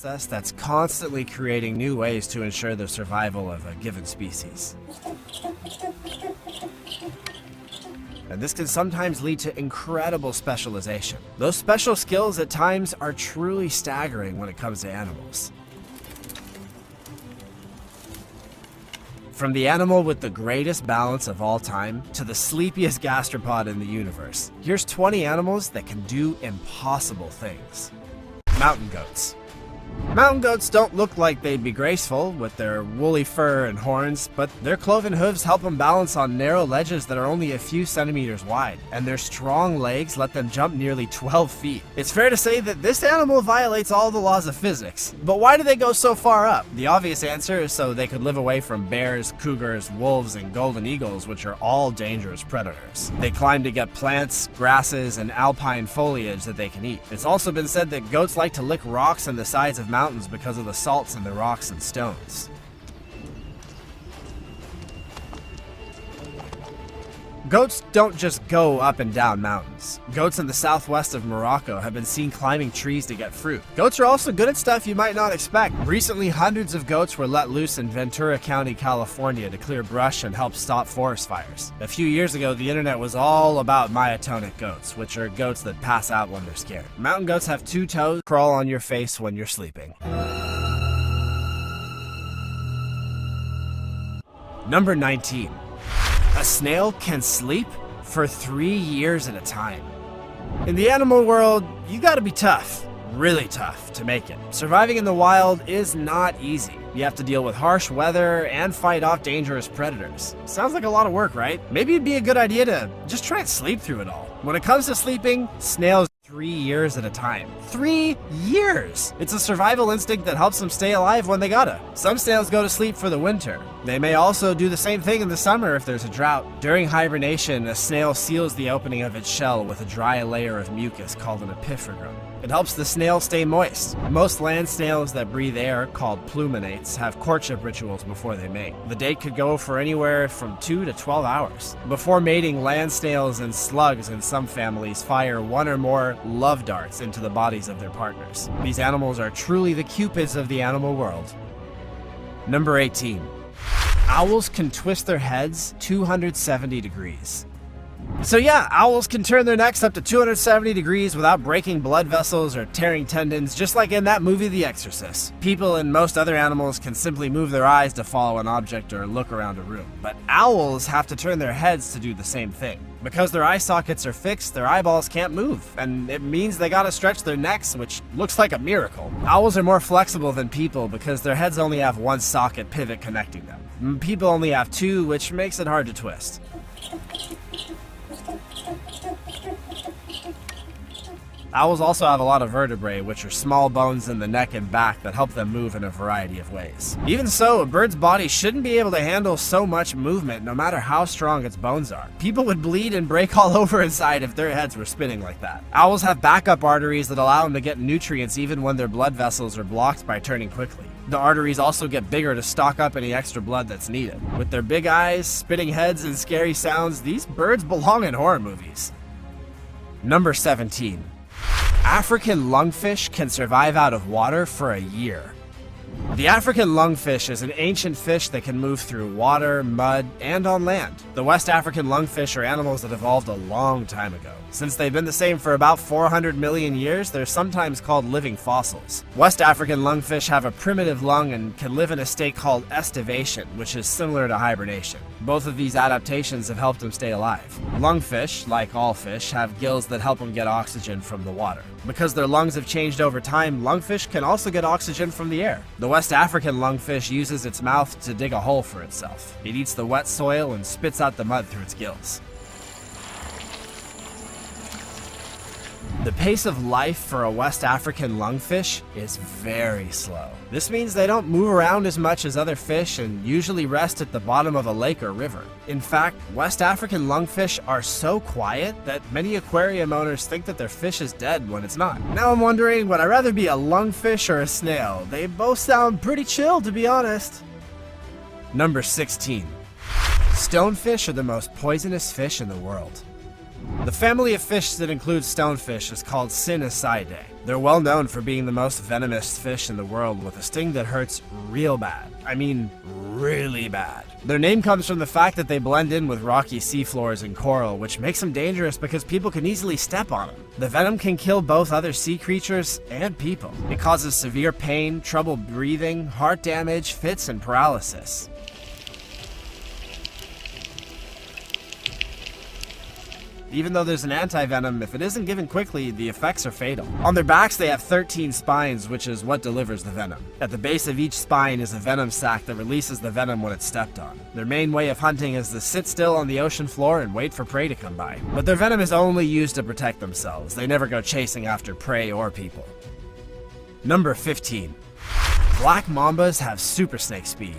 that's constantly creating new ways to ensure the survival of a given species. And this can sometimes lead to incredible specialization. Those special skills at times are truly staggering when it comes to animals. From the animal with the greatest balance of all time to the sleepiest gastropod in the universe, here's 20 animals that can do impossible things. Mountain goats. Mountain goats don't look like they'd be graceful with their woolly fur and horns, but their cloven hooves help them balance on narrow ledges that are only a few centimeters wide, and their strong legs let them jump nearly 12 feet. It's fair to say that this animal violates all the laws of physics. But why do they go so far up? The obvious answer is so they could live away from bears, cougars, wolves, and golden eagles, which are all dangerous predators. They climb to get plants, grasses, and alpine foliage that they can eat. It's also been said that goats like to lick rocks and the sides of mountains because of the salts in the rocks and stones. Goats don't just go up and down mountains. Goats in the southwest of Morocco have been seen climbing trees to get fruit. Goats are also good at stuff you might not expect. Recently, hundreds of goats were let loose in Ventura County, California to clear brush and help stop forest fires. A few years ago, the internet was all about myotonic goats, which are goats that pass out when they're scared. Mountain goats have 2 toes, crawl on your face when you're sleeping. Number 19. A snail can sleep for 3 years at a time. In the animal world, you gotta be tough, really tough, to make it. Surviving in the wild is not easy. You have to deal with harsh weather and fight off dangerous predators. Sounds like a lot of work, right? Maybe it'd be a good idea to just try and sleep through it all. When it comes to sleeping, snails 3 years at a time. 3 years! It's a survival instinct that helps them stay alive when they gotta. Some snails go to sleep for the winter. They may also do the same thing in the summer if there's a drought. During hibernation, a snail seals the opening of its shell with a dry layer of mucus called an epiphagum. It helps the snail stay moist. Most land snails that breathe air, called pluminates, have courtship rituals before they mate. The date could go for anywhere from 2 to 12 hours. Before mating, land snails and slugs in some families fire 1 or more love darts into the bodies of their partners. These animals are truly the cupids of the animal world. Number 18. Owls can twist their heads 270 degrees. So yeah, owls can turn their necks up to 270 degrees without breaking blood vessels or tearing tendons, just like in that movie The Exorcist. People and most other animals can simply move their eyes to follow an object or look around a room. But owls have to turn their heads to do the same thing. Because their eye sockets are fixed, their eyeballs can't move, and it means they gotta stretch their necks, which looks like a miracle. Owls are more flexible than people because their heads only have 1 socket pivot connecting them. People only have 2, which makes it hard to twist. Owls also have a lot of vertebrae, which are small bones in the neck and back that help them move in a variety of ways. Even so, a bird's body shouldn't be able to handle so much movement no matter how strong its bones are. People would bleed and break all over inside if their heads were spinning like that. Owls have backup arteries that allow them to get nutrients even when their blood vessels are blocked by turning quickly. The arteries also get bigger to stock up any extra blood that's needed. With their big eyes, spinning heads, and scary sounds, these birds belong in horror movies. Number 17. African lungfish can survive out of water for a year. The African lungfish is an ancient fish that can move through water, mud, and on land. The West African lungfish are animals that evolved a long time ago. Since they've been the same for about 400 million years, they're sometimes called living fossils. West African lungfish have a primitive lung and can live in a state called estivation, which is similar to hibernation. Both of these adaptations have helped them stay alive. Lungfish, like all fish, have gills that help them get oxygen from the water. Because their lungs have changed over time, lungfish can also get oxygen from the air. The West African lungfish uses its mouth to dig a hole for itself. It eats the wet soil and spits out the mud through its gills. The pace of life for a West African lungfish is very slow. This means they don't move around as much as other fish and usually rest at the bottom of a lake or river. In fact, West African lungfish are so quiet that many aquarium owners think that their fish is dead when it's not. Now I'm wondering, would I rather be a lungfish or a snail? They both sound pretty chill, to be honest. Number 16. Stonefish are the most poisonous fish in the world. The family of fish that includes stonefish is called Cynicidae. They're well known for being the most venomous fish in the world with a sting that hurts real bad. I mean, really bad. Their name comes from the fact that they blend in with rocky seafloors and coral, which makes them dangerous because people can easily step on them. The venom can kill both other sea creatures and people. It causes severe pain, trouble breathing, heart damage, fits, and paralysis. Even though there's an anti-venom, if it isn't given quickly, the effects are fatal. On their backs, they have 13 spines, which is what delivers the venom. At the base of each spine is a venom sac that releases the venom when it's stepped on. Their main way of hunting is to sit still on the ocean floor and wait for prey to come by. But their venom is only used to protect themselves. They never go chasing after prey or people. Number 15. Black mambas have super snake speed.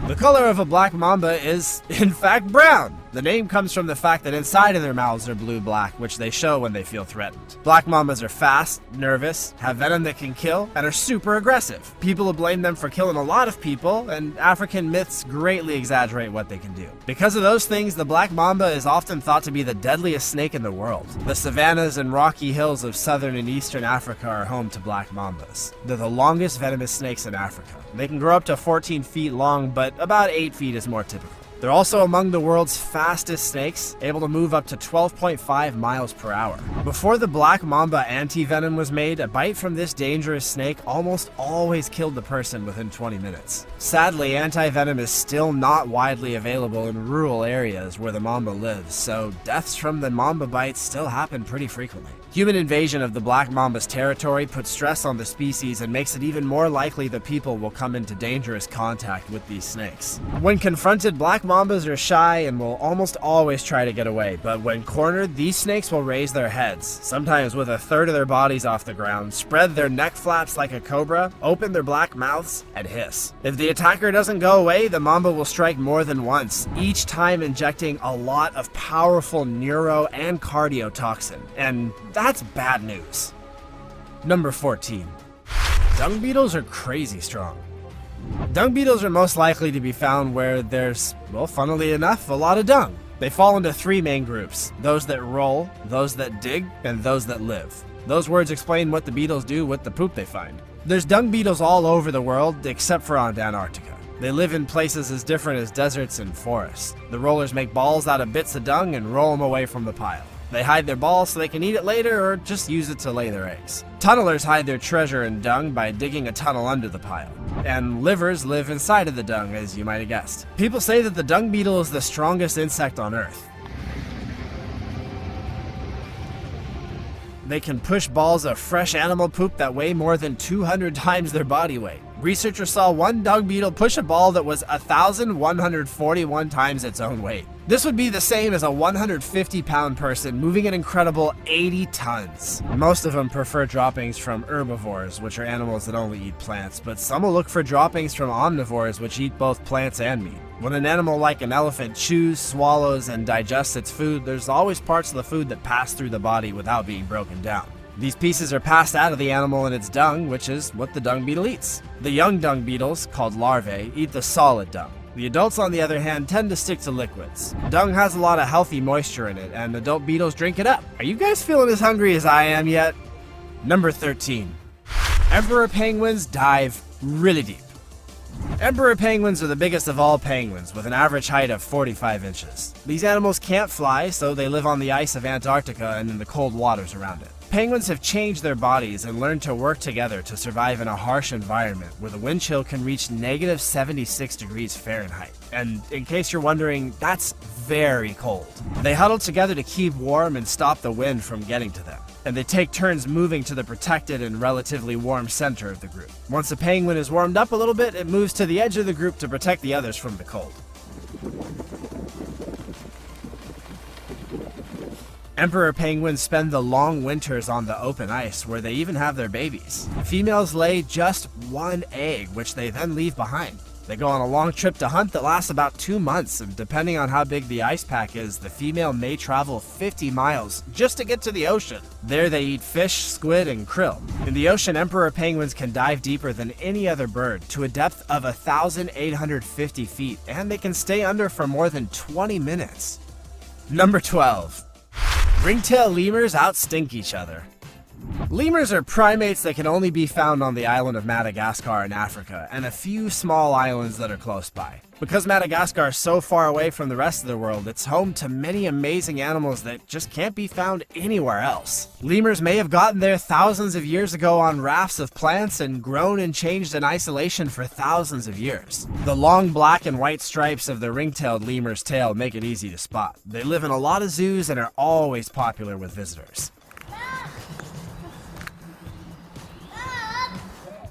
The color of a black mamba is, in fact, brown. The name comes from the fact that inside of their mouths are blue-black, which they show when they feel threatened. Black mambas are fast, nervous, have venom that can kill, and are super aggressive. People will blame them for killing a lot of people, and African myths greatly exaggerate what they can do. Because of those things, the black mamba is often thought to be the deadliest snake in the world. The savannas and rocky hills of southern and eastern Africa are home to black mambas. They're the longest venomous snakes in Africa. They can grow up to 14 feet long, but about 8 feet is more typical. They're also among the world's fastest snakes, able to move up to 12.5 miles per hour. Before the black mamba anti-venom was made, a bite from this dangerous snake almost always killed the person within 20 minutes. Sadly, anti-venom is still not widely available in rural areas where the mamba lives, so deaths from the mamba bites still happen pretty frequently. Human invasion of the black mamba's territory puts stress on the species and makes it even more likely that people will come into dangerous contact with these snakes. When confronted, black mambas are shy and will almost always try to get away, but when cornered, these snakes will raise their heads, sometimes with a third of their bodies off the ground, spread their neck flaps like a cobra, open their black mouths, and hiss. If the attacker doesn't go away, the mamba will strike more than once, each time injecting a lot of powerful neuro and cardiotoxin, and that's bad news. Number 14. Dung beetles are crazy strong. Dung beetles are most likely to be found where there's, well, funnily enough, a lot of dung. They fall into 3 main groups: those that roll, those that dig, and those that live. Those words explain what the beetles do with the poop they find. There's dung beetles all over the world, except for on Antarctica. They live in places as different as deserts and forests. The rollers make balls out of bits of dung and roll them away from the pile. They hide their balls so they can eat it later or just use it to lay their eggs. Tunnelers hide their treasure in dung by digging a tunnel under the pile. And livers live inside of the dung, as you might have guessed. People say that the dung beetle is the strongest insect on Earth. They can push balls of fresh animal poop that weigh more than 200 times their body weight. Researchers saw one dung beetle push a ball that was 1,141 times its own weight. This would be the same as a 150-pound person moving an incredible 80 tons. Most of them prefer droppings from herbivores, which are animals that only eat plants, but some will look for droppings from omnivores, which eat both plants and meat. When an animal like an elephant chews, swallows, and digests its food, there's always parts of the food that pass through the body without being broken down. These pieces are passed out of the animal in its dung, which is what the dung beetle eats. The young dung beetles, called larvae, eat the solid dung. The adults, on the other hand, tend to stick to liquids. Dung has a lot of healthy moisture in it, and adult beetles drink it up. Are you guys feeling as hungry as I am yet? Number 13. Emperor penguins dive really deep. Emperor penguins are the biggest of all penguins, with an average height of 45 inches. These animals can't fly, so they live on the ice of Antarctica and in the cold waters around it. Penguins have changed their bodies and learned to work together to survive in a harsh environment where the wind chill can reach negative 76 degrees Fahrenheit. And in case you're wondering, that's very cold. They huddle together to keep warm and stop the wind from getting to them. And they take turns moving to the protected and relatively warm center of the group. Once a penguin is warmed up a little bit, it moves to the edge of the group to protect the others from the cold. Emperor penguins spend the long winters on the open ice, where they even have their babies. Females lay just 1 egg, which they then leave behind. They go on a long trip to hunt that lasts about 2 months, and depending on how big the ice pack is, the female may travel 50 miles just to get to the ocean. There they eat fish, squid, and krill. In the ocean, emperor penguins can dive deeper than any other bird, to a depth of 1,850 feet, and they can stay under for more than 20 minutes. Number 12. Ringtail lemurs outstink each other. Lemurs are primates that can only be found on the island of Madagascar in Africa, and a few small islands that are close by. Because Madagascar is so far away from the rest of the world, it's home to many amazing animals that just can't be found anywhere else. Lemurs may have gotten there thousands of years ago on rafts of plants and grown and changed in isolation for thousands of years. The long black and white stripes of the ring-tailed lemur's tail make it easy to spot. They live in a lot of zoos and are always popular with visitors.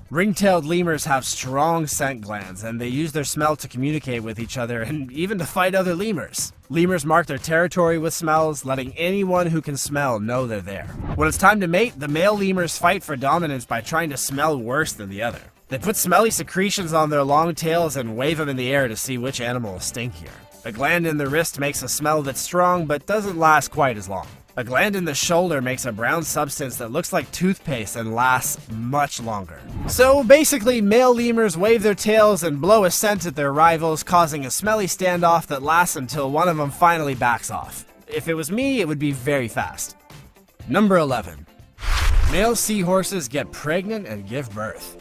Ring-tailed lemurs have strong scent glands, and they use their smell to communicate with each other and even to fight other lemurs. Lemurs mark their territory with smells, letting anyone who can smell know they're there. When it's time to mate, the male lemurs fight for dominance by trying to smell worse than the other. They put smelly secretions on their long tails and wave them in the air to see which animal is stinkier. A gland in the wrist makes a smell that's strong but doesn't last quite as long. A gland in the shoulder makes a brown substance that looks like toothpaste and lasts much longer. So basically, male lemurs wave their tails and blow a scent at their rivals, causing a smelly standoff that lasts until one of them finally backs off. If it was me, it would be very fast. Number 11. Male seahorses get pregnant and give birth.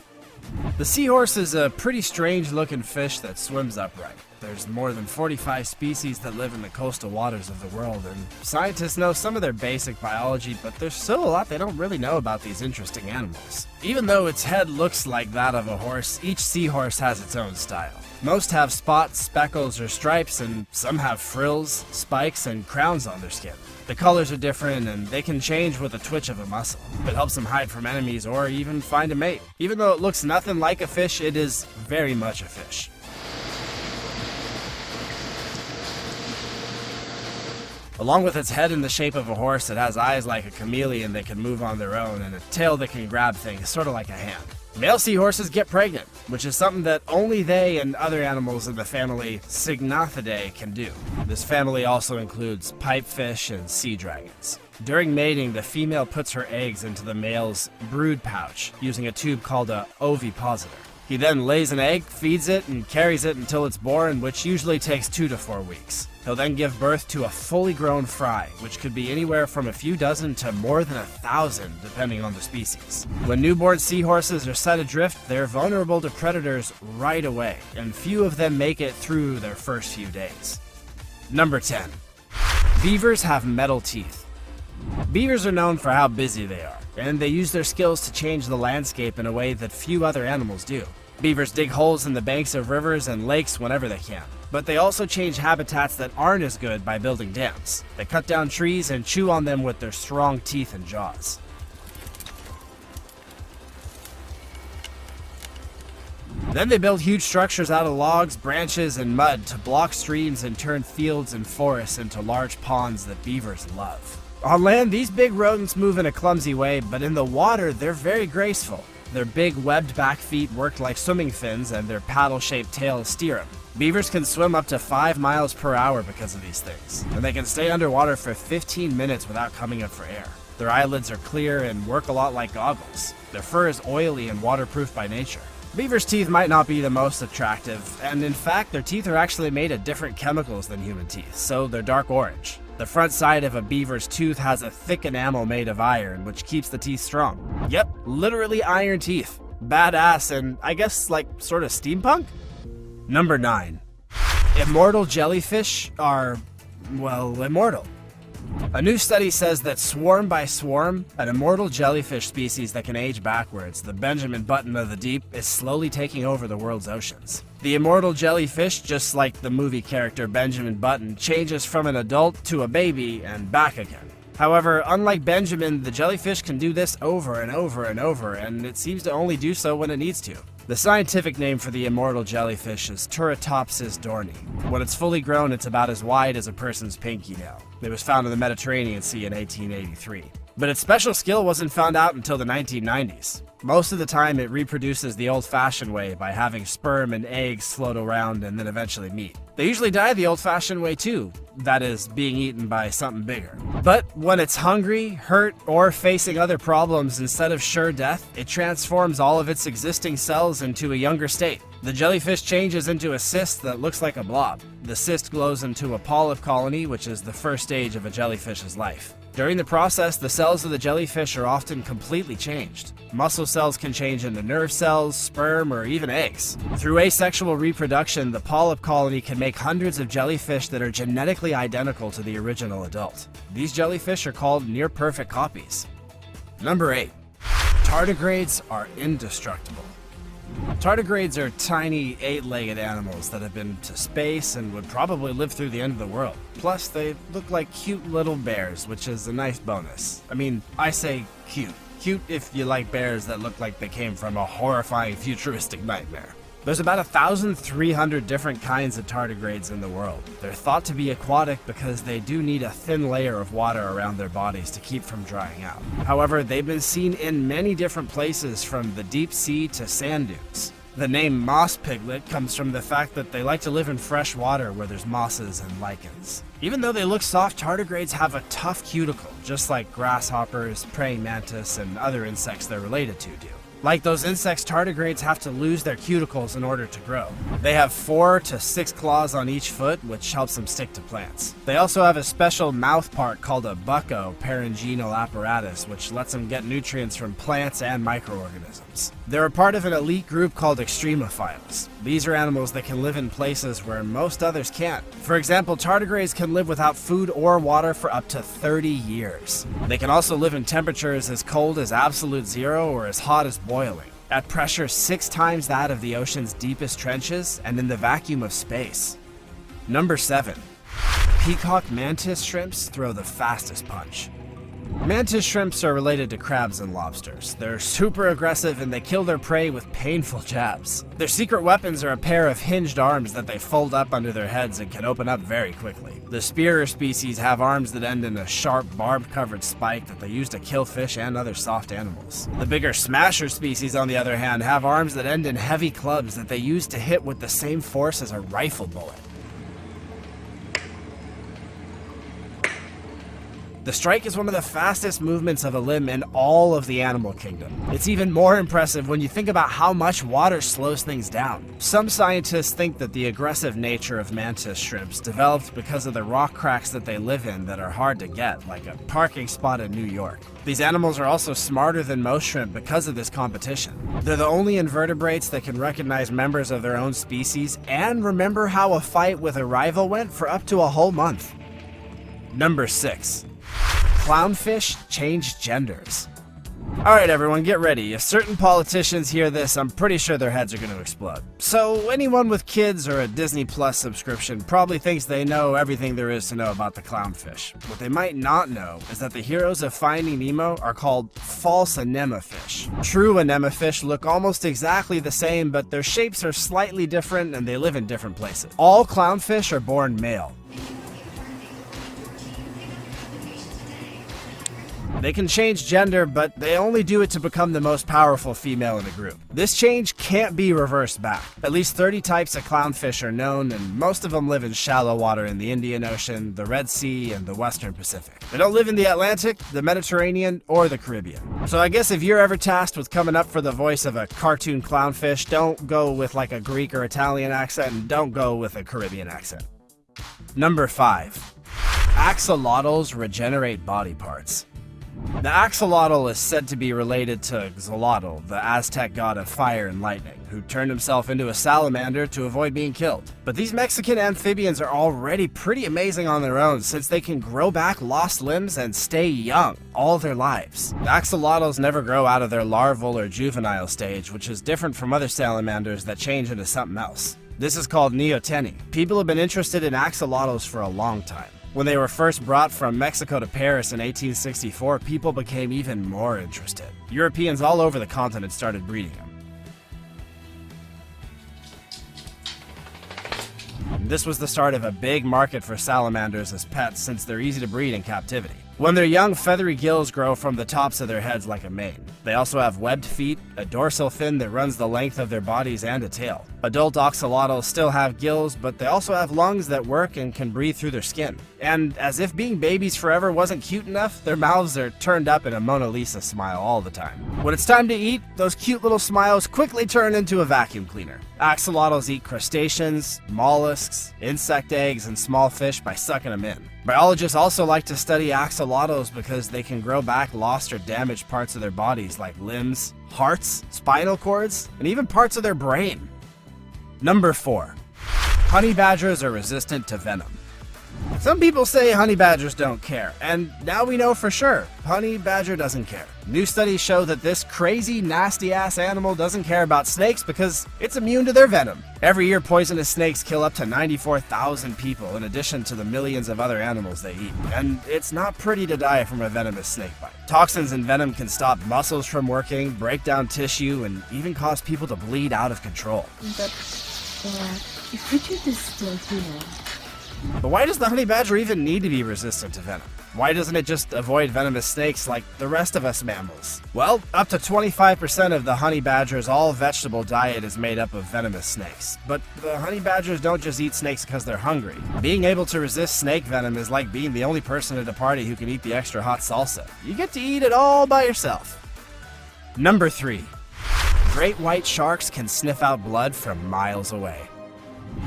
The seahorse is a pretty strange looking fish that swims upright. There's more than 45 species that live in the coastal waters of the world, and scientists know some of their basic biology, but there's still a lot they don't really know about these interesting animals. Even though its head looks like that of a horse, each seahorse has its own style. Most have spots, speckles, or stripes, and some have frills, spikes, and crowns on their skin. The colors are different, and they can change with a twitch of a muscle. It helps them hide from enemies or even find a mate. Even though it looks nothing like a fish, it is very much a fish. Along with its head in the shape of a horse, it has eyes like a chameleon that can move on their own and a tail that can grab things, sort of like a hand. Male seahorses get pregnant, which is something that only they and other animals in the family Cygnathidae can do. This family also includes pipefish and sea dragons. During mating, the female puts her eggs into the male's brood pouch using a tube called a ovipositor. He then lays an egg, feeds it, and carries it until it's born, which usually takes 2 to 4 weeks. He'll then give birth to a fully grown fry, which could be anywhere from a few dozen to more than 1,000, depending on the species. When newborn seahorses are set adrift, they're vulnerable to predators right away, and few of them make it through their first few days. Number 10. Beavers have metal teeth. Beavers are known for how busy they are, and they use their skills to change the landscape in a way that few other animals do. Beavers dig holes in the banks of rivers and lakes whenever they can, but they also change habitats that aren't as good by building dams. They cut down trees and chew on them with their strong teeth and jaws. Then they build huge structures out of logs, branches, and mud to block streams and turn fields and forests into large ponds that beavers love. On land, these big rodents move in a clumsy way, but in the water, they're very graceful. Their big webbed back feet work like swimming fins, and their paddle-shaped tails steer them. Beavers can swim up to 5 miles per hour because of these things, and they can stay underwater for 15 minutes without coming up for air. Their eyelids are clear and work a lot like goggles. Their fur is oily and waterproof by nature. Beavers' teeth might not be the most attractive, and in fact, their teeth are actually made of different chemicals than human teeth, so they're dark orange. The front side of a beaver's tooth has a thick enamel made of iron, which keeps the teeth strong. Yep, literally iron teeth. Badass and, I guess, like, sort of steampunk? Number 9. Immortal jellyfish are, well, immortal. A new study says that swarm by swarm, an immortal jellyfish species that can age backwards, the Benjamin Button of the deep, is slowly taking over the world's oceans. The immortal jellyfish, just like the movie character Benjamin Button, changes from an adult to a baby and back again. However, unlike Benjamin, the jellyfish can do this over and over and over, and it seems to only do so when it needs to. The scientific name for the immortal jellyfish is Turritopsis dohrnii. When it's fully grown, it's about as wide as a person's pinky nail. It was found in the Mediterranean Sea in 1883. But its special skill wasn't found out until the 1990s. Most of the time, it reproduces the old-fashioned way by having sperm and eggs float around and then eventually meet. They usually die the old-fashioned way too, that is, being eaten by something bigger. But when it's hungry, hurt, or facing other problems instead of sure death, it transforms all of its existing cells into a younger state. The jellyfish changes into a cyst that looks like a blob. The cyst glows into a polyp colony, which is the first stage of a jellyfish's life. During the process, the cells of the jellyfish are often completely changed. Muscle cells can change into nerve cells, sperm, or even eggs. Through asexual reproduction, the polyp colony can make hundreds of jellyfish that are genetically identical to the original adult. These jellyfish are called near-perfect copies. Number 8. Tardigrades are indestructible. Tardigrades are tiny, 8-legged animals that have been to space and would probably live through the end of the world. Plus, they look like cute little bears, which is a nice bonus. I mean, I say cute. Cute if you like bears that look like they came from a horrifying futuristic nightmare. There's about 1,300 different kinds of tardigrades in the world. They're thought to be aquatic because they do need a thin layer of water around their bodies to keep from drying out. However, they've been seen in many different places, from the deep sea to sand dunes. The name moss piglet comes from the fact that they like to live in fresh water where there's mosses and lichens. Even though they look soft, tardigrades have a tough cuticle, just like grasshoppers, praying mantis, and other insects they're related to do. Like those insects, tardigrades have to lose their cuticles in order to grow. They have 4 to 6 claws on each foot, which helps them stick to plants. They also have a special mouth part called a bucco-pharyngeal apparatus, which lets them get nutrients from plants and microorganisms. They're a part of an elite group called extremophiles. These are animals that can live in places where most others can't. For example, tardigrades can live without food or water for up to 30 years. They can also live in temperatures as cold as absolute zero or as hot as boiling, at pressure 6 times that of the ocean's deepest trenches and in the vacuum of space. Number 7. Peacock mantis shrimps throw the fastest punch. Mantis shrimps are related to crabs and lobsters. They're super aggressive and they kill their prey with painful jabs. Their secret weapons are a pair of hinged arms that they fold up under their heads and can open up very quickly. The spearer species have arms that end in a sharp, barb-covered spike that they use to kill fish and other soft animals. The bigger smasher species, on the other hand, have arms that end in heavy clubs that they use to hit with the same force as a rifle bullet. The strike is one of the fastest movements of a limb in all of the animal kingdom. It's even more impressive when you think about how much water slows things down. Some scientists think that the aggressive nature of mantis shrimps developed because of the rock cracks that they live in that are hard to get, like a parking spot in New York. These animals are also smarter than most shrimp because of this competition. They're the only invertebrates that can recognize members of their own species and remember how a fight with a rival went for up to a whole month. Number 6. Clownfish change genders. Alright everyone, get ready. If certain politicians hear this, I'm pretty sure their heads are going to explode. So anyone with kids or a Disney Plus subscription probably thinks they know everything there is to know about the clownfish. What they might not know is that the heroes of Finding Nemo are called false anemofish. True anemofish look almost exactly the same, but their shapes are slightly different and they live in different places. All clownfish are born male. They can change gender, but they only do it to become the most powerful female in the group. This change can't be reversed back. At least 30 types of clownfish are known, and most of them live in shallow water in the Indian Ocean, the Red Sea, and the Western Pacific. They don't live in the Atlantic, the Mediterranean, or the Caribbean. So I guess if you're ever tasked with coming up for the voice of a cartoon clownfish, don't go with like a Greek or Italian accent, and don't go with a Caribbean accent. Number 5. Axolotls regenerate body parts. The axolotl is said to be related to Xolotl, the Aztec god of fire and lightning, who turned himself into a salamander to avoid being killed. But these Mexican amphibians are already pretty amazing on their own, since they can grow back lost limbs and stay young all their lives. The axolotls never grow out of their larval or juvenile stage, which is different from other salamanders that change into something else. This is called neoteny. People have been interested in axolotls for a long time. When they were first brought from Mexico to Paris in 1864, people became even more interested. Europeans all over the continent started breeding them. This was the start of a big market for salamanders as pets, since they're easy to breed in captivity. When they're young, feathery gills grow from the tops of their heads like a mane. They also have webbed feet, a dorsal fin that runs the length of their bodies, and a tail. Adult axolotls still have gills, but they also have lungs that work and can breathe through their skin. And as if being babies forever wasn't cute enough, their mouths are turned up in a Mona Lisa smile all the time. When it's time to eat, those cute little smiles quickly turn into a vacuum cleaner. Axolotls eat crustaceans, mollusks, insect eggs, and small fish by sucking them in. Biologists also like to study axolotls because they can grow back lost or damaged parts of their bodies like limbs, hearts, spinal cords, and even parts of their brain. Number 4. Honey badgers are resistant to venom. Some people say honey badgers don't care, and now we know for sure, honey badger doesn't care. New studies show that this crazy, nasty-ass animal doesn't care about snakes because it's immune to their venom. Every year, poisonous snakes kill up to 94,000 people in addition to the millions of other animals they eat, and it's not pretty to die from a venomous snake bite. Toxins and venom can stop muscles from working, break down tissue, and even cause people to bleed out of control. But, if Richard is still here... But why does the honey badger even need to be resistant to venom? Why doesn't it just avoid venomous snakes like the rest of us mammals? Well, up to 25% of the honey badger's all-vegetable diet is made up of venomous snakes. But the honey badgers don't just eat snakes because they're hungry. Being able to resist snake venom is like being the only person at a party who can eat the extra hot salsa. You get to eat it all by yourself. Number 3. Great white sharks can sniff out blood from miles away.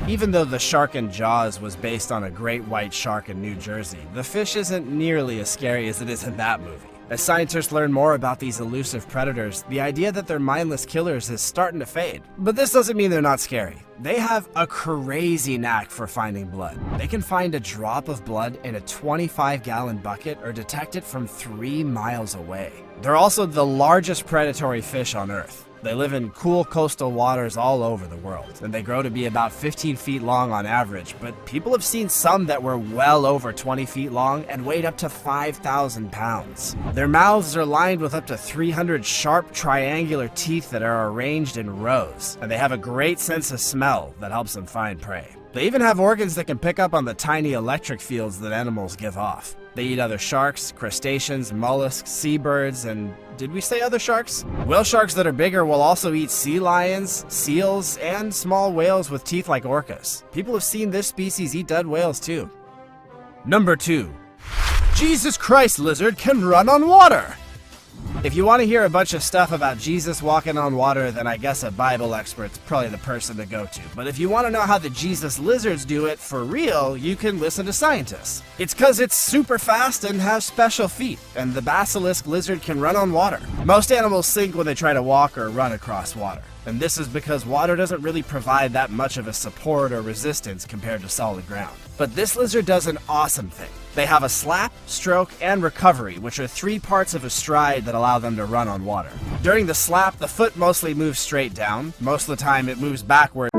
Even though The Shark in Jaws was based on a great white shark in New Jersey, the fish isn't nearly as scary as it is in that movie. As scientists learn more about these elusive predators, the idea that they're mindless killers is starting to fade. But this doesn't mean they're not scary. They have a crazy knack for finding blood. They can find a drop of blood in a 25-gallon bucket or detect it from 3 miles away. They're also the largest predatory fish on Earth. They live in cool coastal waters all over the world, and they grow to be about 15 feet long on average, but people have seen some that were well over 20 feet long and weighed up to 5,000 pounds. Their mouths are lined with up to 300 sharp triangular teeth that are arranged in rows, and they have a great sense of smell that helps them find prey. They even have organs that can pick up on the tiny electric fields that animals give off. They eat other sharks, crustaceans, mollusks, seabirds, and did we say other sharks? Whale sharks that are bigger will also eat sea lions, seals, and small whales with teeth like orcas. People have seen this species eat dead whales too. Number 2. Jesus Christ lizard can run on water! If you want to hear a bunch of stuff about Jesus walking on water, then I guess a Bible expert's probably the person to go to. But if you want to know how the Jesus lizards do it for real, you can listen to scientists. It's because it's super fast and has special feet, and the basilisk lizard can run on water. Most animals sink when they try to walk or run across water. And this is because water doesn't really provide that much of a support or resistance compared to solid ground. But this lizard does an awesome thing. They have a slap, stroke, and recovery, which are 3 parts of a stride that allow them to run on water. During the slap, the foot mostly moves straight down. Most of the time, it moves backward.